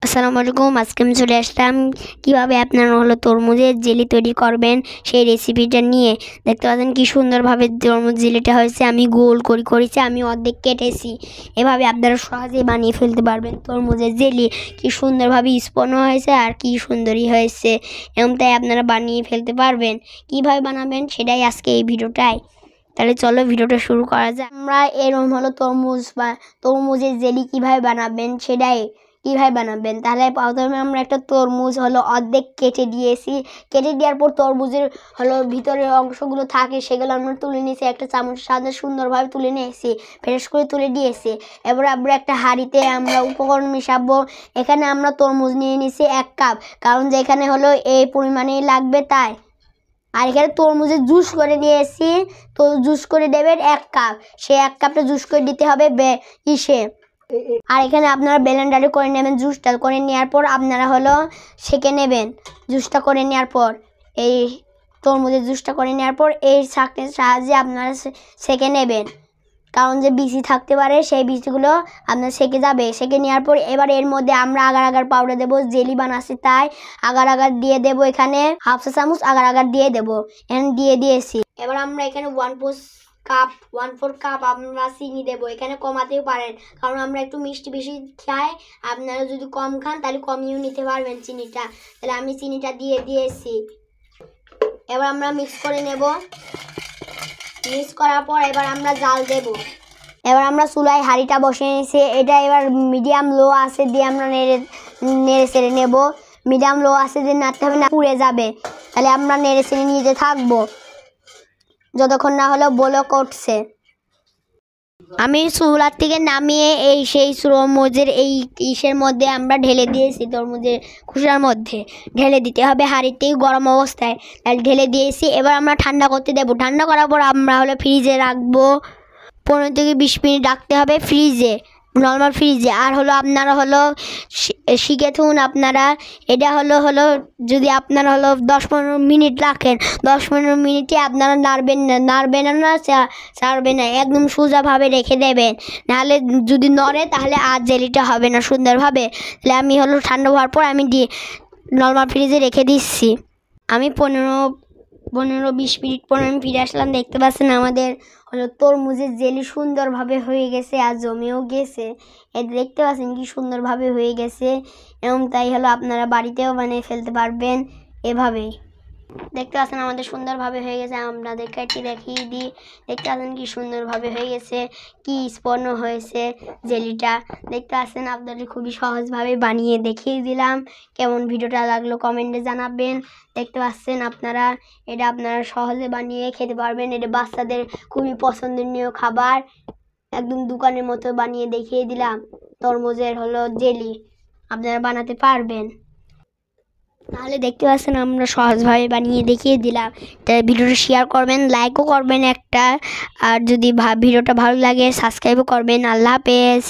আসসালামু আলাইকুম। আজকে আমি চলে আসলাম কীভাবে আপনারা তরমুজের জেলি তৈরি করবেন সেই রেসিপিটা নিয়ে। দেখতে পাচ্ছেন কি সুন্দরভাবে তরমুজ জেলিটা হয়েছে। আমি গোল করেছি, আমি অর্ধেক কেটেছি। এভাবে আপনারা সহজেই বানিয়ে ফেলতে পারবেন তরমুজের জেলি। কি সুন্দরভাবে স্পনও হয়েছে আর কি সুন্দরই হয়েছে, তাই আপনারা বানিয়ে ফেলতে পারবেন। কিভাবে বানাবেন সেটাই আজকে এই ভিডিওটায়। তাহলে চলো ভিডিওটা শুরু করা যায়। আমরা এরকম তরমুজের জেলি কিভাবে বানাবেন তাহলে প্রথমে আমরা একটা তরমুজ অর্ধেক কেটে দিয়েছি। কেটে দেওয়ার পর তরমুজের ভিতরের অংশগুলো থাকে সেগুলো আমরা তুলে নিয়েছি, একটা চামচের সাহায্যে সুন্দরভাবে তুলে নিয়েছি, ফ্রেশ করে তুলে দিয়েছি। এবার আমরা একটা হাঁড়িতে আমরা উপকরণ মিশাবো। এখানে আমরা তরমুজ নিয়ে নিয়েছি 1 কাপ, কারণ যেখানে এই পরিমাণেই লাগবে তাই। আর এখানে তরমুজের জুস করে নিয়েছি, তো জুস করে দেবেন 1 কাপ। সে 1 কাপটা জুস করে দিতে হবে আর এখানে আপনারা ব্লেন্ডারে করে নেবেন। জুসটা করে নেওয়ার পর আপনারা সেঁকে নেবেন। জুসটা করে নেওয়ার পর এই তরমুজের জুসটা করে নেওয়ার পর এই ছাঁকনির সাহায্যে আপনারা সেঁকে নেবেন, কারণ যে বিচি থাকতে পারে সেই বিচিগুলো আপনার সেঁকে যাবে। সেঁকে নেওয়ার পর এবার এর মধ্যে আমরা আগার পাউডার দেবো। জেলি বানাচ্ছি তাই আগার দিয়ে দেবো। এখানে 1/2 চা চামচ আগার দিয়ে দেবো। এখানে দিয়ে দিয়েছি। এবার আমরা এখানে 1/4 কাপ আমরা চিনি দেবো। এখানে কমাতেও পারেন, কারণ আমরা একটু মিষ্টি বেশি খাই। আপনারা যদি কম খান তাহলে কমিয়েও নিতে পারবেন চিনিটা। তাহলে আমি চিনিটা দিয়ে দিয়েছি। এবার আমরা মিক্স করে নেব। মিক্স করার পর এবার আমরা জাল দেব। এবার আমরা চুলায় হাঁড়িটা বসিয়ে নিয়েছি। এটা এবার মিডিয়াম লো আছে দিয়ে আমরা নেড়ে চেড়ে নেব। মিডিয়াম লো আছে দিয়ে নাড়তে হবে, না পুড়ে যাবে। তাহলে আমরা নেড়ে চেড়ে নিতে থাকবো যতক্ষণ না বলক উঠছে। আমি চুলার থেকে নামিয়ে সেই তরমুজের ইসের মধ্যে আমরা ঢেলে দিয়েছি। তরমুজের খোসার মধ্যে ঢেলে দিতে হবে হাঁড়িতেই গরম অবস্থায়। তাহলে ঢেলে দিয়েছি। এবার আমরা ঠান্ডা করতে দেবো। ঠান্ডা করার পর আমরা ফ্রিজে রাখবো। 15 থেকে 20 মিনিট রাখতে হবে ফ্রিজে, নর্মাল ফ্রিজে। আর আপনারা শিখে থাকুন আপনারা। এটা যদি আপনারা 10-15 মিনিট রাখেন, 10-15 মিনিটে আপনারা নাড়বেন না ছাড়বেন না, একদম সোজাভাবে রেখে দেবেন। নাহলে যদি নড়ে তাহলে আর জেলিটা হবে না সুন্দরভাবে। তাহলে আমি ঠান্ডা হওয়ার পর আমি নর্মাল ফ্রিজে রেখে দিচ্ছি। আমি 15-20 মিনিট পর আমি ফিরে আসলাম। দেখতে পাচ্ছেন আমাদের তরমুজের জেলি সুন্দরভাবে হয়ে গেছে আর জমেও গেছে। এটা দেখতে পাচ্ছেন কি সুন্দরভাবে হয়ে গেছে। তাই আপনারা বাড়িতেও বানিয়ে ফেলতে পারবেন এভাবেই। দেখতে পাচ্ছেন আমাদের সুন্দরভাবে হয়ে গেছে। আপনাদেরকে একটি দেখিয়ে দিই। দেখতে পাচ্ছেন কি সুন্দরভাবে হয়ে গেছে, কি স্পন্ন হয়েছে জেলিটা। দেখতে পাচ্ছেন আপনাদের খুবই সহজভাবে বানিয়ে দেখিয়ে দিলাম। কেমন ভিডিওটা লাগলো কমেন্টে জানাবেন। দেখতে পাচ্ছেন আপনারা আপনারা সহজে বানিয়ে খেতে পারবেন। এটা বাচ্চাদের খুবই পছন্দনীয় খাবার। একদম দোকানের মতো বানিয়ে দেখিয়ে দিলাম। তরমুজের জেলি আপনারা বানাতে পারবেন। তাহলে দেখতে পাচ্ছেন আমরা সহজভাবে বানিয়ে দেখিয়ে দিলাম। তাই ভিডিওটা শেয়ার করবেন, লাইকও করবেন একটা। আর যদি ভিডিওটা ভালো লাগে সাবস্ক্রাইবও করবেন। আল্লাহ হাফেজ।